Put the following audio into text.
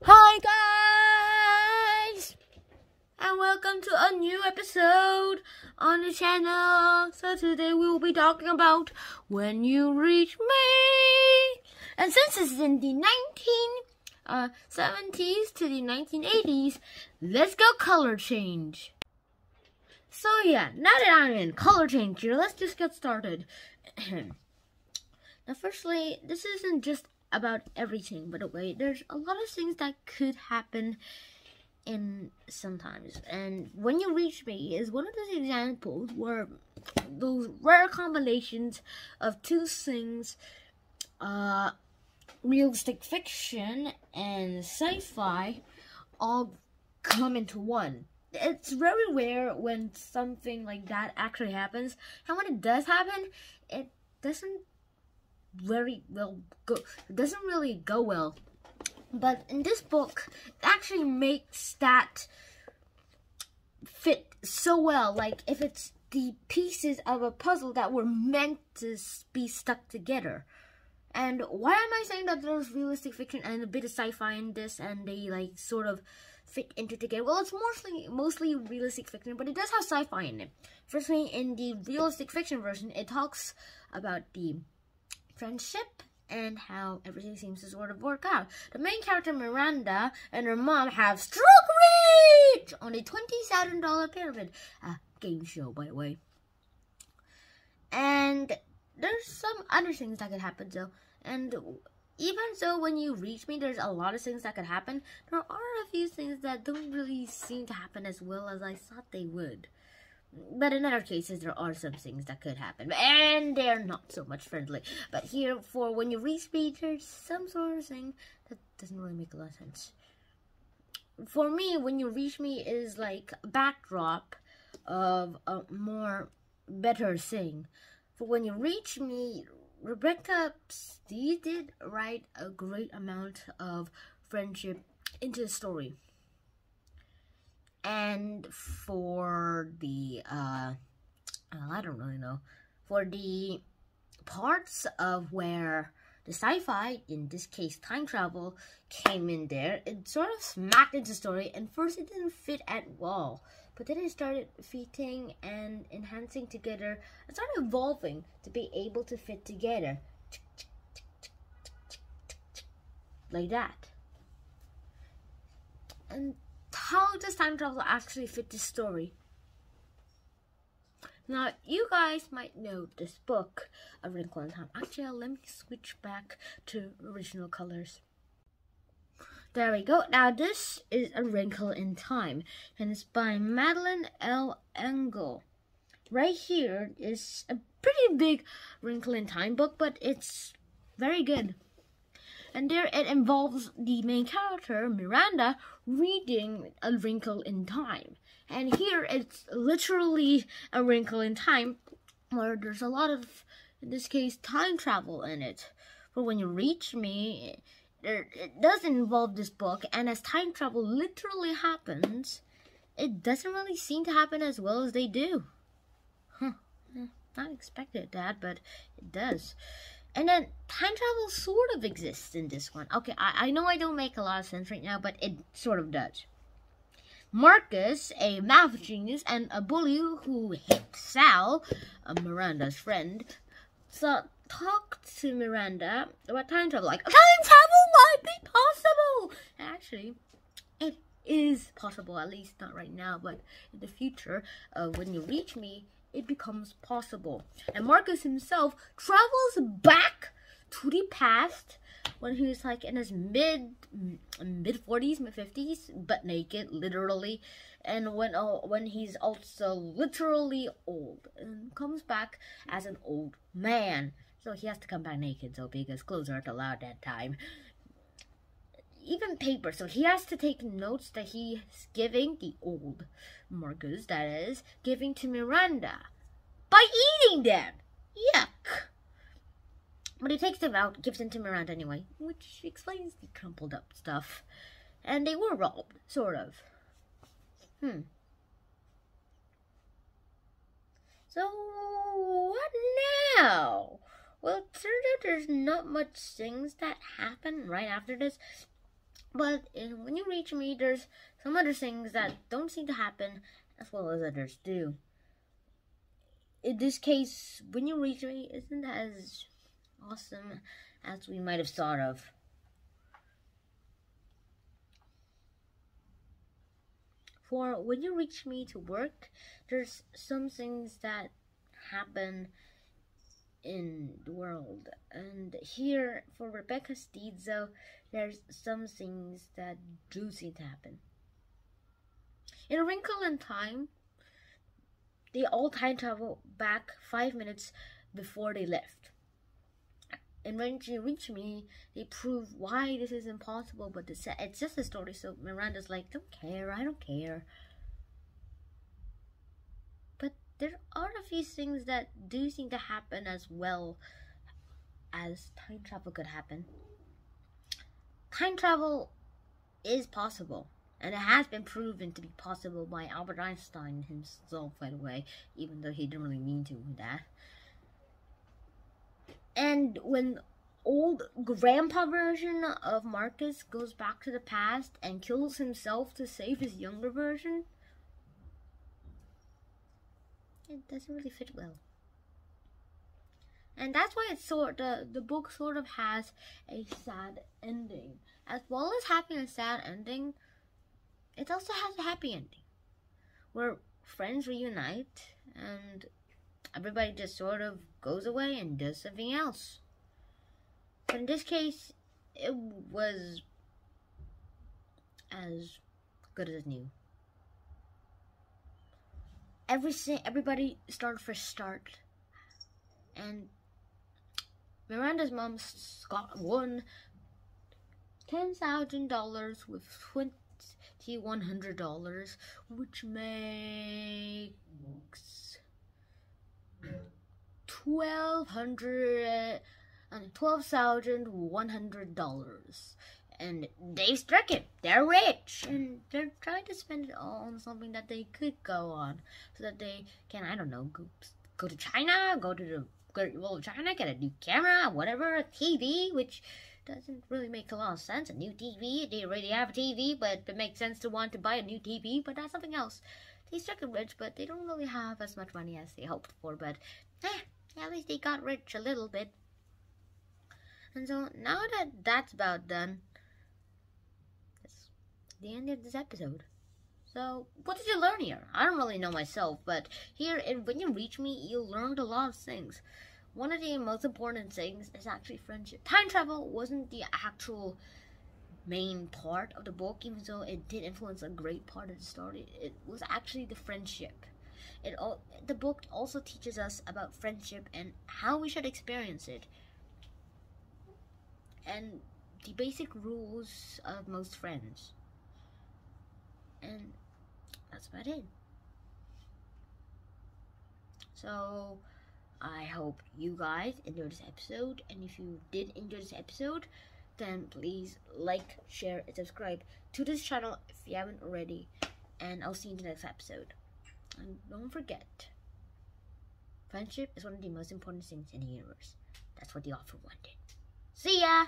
Hi guys, and welcome to a new episode on the channel. So today we will be talking about When You Reach Me. And since it's in the 1970s to the 1980s, let's go color change. So yeah, now that I'm in color change here, let's just get started. Now firstly, this isn't just about everything, by the way. There's a lot of things that could happen in sometimes, and When You Reach Me is one of those examples where those rare combinations of two things, realistic fiction and sci-fi, all come into one. It's very rare when something like that actually happens, and when it does happen, it doesn't really go well. But in this book, it actually makes that fit so well. Like if it's the pieces of a puzzle that were meant to be stuck together. And why am I saying that there's realistic fiction and a bit of sci-fi in this, and they like sort of fit into together? Well, it's mostly realistic fiction, but it does have sci-fi in it. Firstly, in the realistic fiction version, it talks about the friendship and how everything seems to sort of work out. The main character Miranda and her mom have struck rich on a $20,000 pyramid, a game show, by the way. And there's some other things that could happen though. And even so, When You Reach Me, there's a lot of things that could happen. There are a few things that don't really seem to happen as well as I thought they would. But in other cases, there are some things that could happen, and they're not so much friendly. But here, for When You Reach Me, there's some sort of thing that doesn't really make a lot of sense. For me, When You Reach Me is like a backdrop of a better thing. For When You Reach Me, Rebecca STEAD did write a great amount of friendship into the story. And for the, I don't really know, for the parts of where the sci-fi, in this case time travel, came in there, it sort of smacked into the story, and first it didn't fit at all. But then it started fitting and enhancing together, and started evolving to be able to fit together. Like that. And how does time travel actually fit this story? Now, you guys might know this book, A Wrinkle in Time. Actually, let me switch back to original colors. There we go. Now, this is A Wrinkle in Time, and it's by Madeline L. Engel. Right here is a pretty big Wrinkle in Time book, but it's very good. And there it involves the main character, Miranda, reading A Wrinkle in Time. And here it's literally A Wrinkle in Time, where there's a lot of, in this case, time travel in it. But When You Reach Me, it does involve this book, and as time travel literally happens, it doesn't really seem to happen as well as they do. Not expected that, but it does. And then time travel sort of exists in this one. Okay, I know I don't make a lot of sense right now, but it sort of does. Marcus, a math genius and a bully who hates Sal, Miranda's friend, talked to Miranda about time travel. Like, time travel might be possible! Actually, it is possible, at least not right now, but in the future, When You Reach Me, it becomes possible. And Marcus himself travels back to the past when he was like in his mid 40s, mid 50s, butt naked, literally, and when he's also literally old, and comes back as an old man. So he has to come back naked, so because clothes aren't allowed that time. Even paper, so he has to take notes that he's giving, the old Marcus, that is, giving to Miranda by eating them. Yuck. But he takes them out, gives them to Miranda anyway, which explains the crumpled up stuff. And they were robbed, sort of. So, what now? Well, it turns out there's not much things that happen right after this. But when you reach me, there's some other things that don't seem to happen as well as others do. In this case, when you reach me isn't as awesome as we might have thought of. For when you reach me to work, there's some things that happen in the world. And here, for Rebecca's STEAD, though, there's some things that do seem to happen. In A Wrinkle in Time, they all time travel back 5 minutes before they left. And when she reached me, they prove why this is impossible, but it's just a story, so Miranda's like, don't care, I don't care. But there are a few things that do seem to happen as well as time travel could happen. Time travel is possible, and it has been proven to be possible by Albert Einstein himself, by the way, even though he didn't really mean to with that. And when old grandpa version of Marcus goes back to the past and kills himself to save his younger version, it doesn't really fit well. And that's why it's the book sort of has a sad ending. As well as having a sad ending, it also has a happy ending, where friends reunite and everybody just sort of goes away and does something else. But in this case, it was as good as new. Everybody started for start, and Miranda's mom won $10,000 with $2,100, which makes $12,100, and they struck it. They're rich, and they're trying to spend it all on something that they could go on, so that they can, I don't know, go to China, go to the Great Wall of China, get a new camera, whatever, a TV, which doesn't really make a lot of sense. A new TV, they already have a TV, but it makes sense to want to buy a new TV, but that's something else. They struck it rich, but they don't really have as much money as they hoped for, but at least they got rich a little bit. And so now that that's about done, that's the end of this episode. So what did you learn here? I don't really know myself, but here, when you reach me, you learned a lot of things. One of the most important things is actually friendship. Time travel wasn't the actual main part of the book, even though it did influence a great part of the story. It was actually the friendship. The book also teaches us about friendship and how we should experience it, and the basic rules of most friends. And that's about it. So I hope you guys enjoyed this episode, and if you did enjoy this episode, then please like, share, and subscribe to this channel if you haven't already, and I'll see you in the next episode. And don't forget, friendship is one of the most important things in the universe. That's what the author wanted. See ya!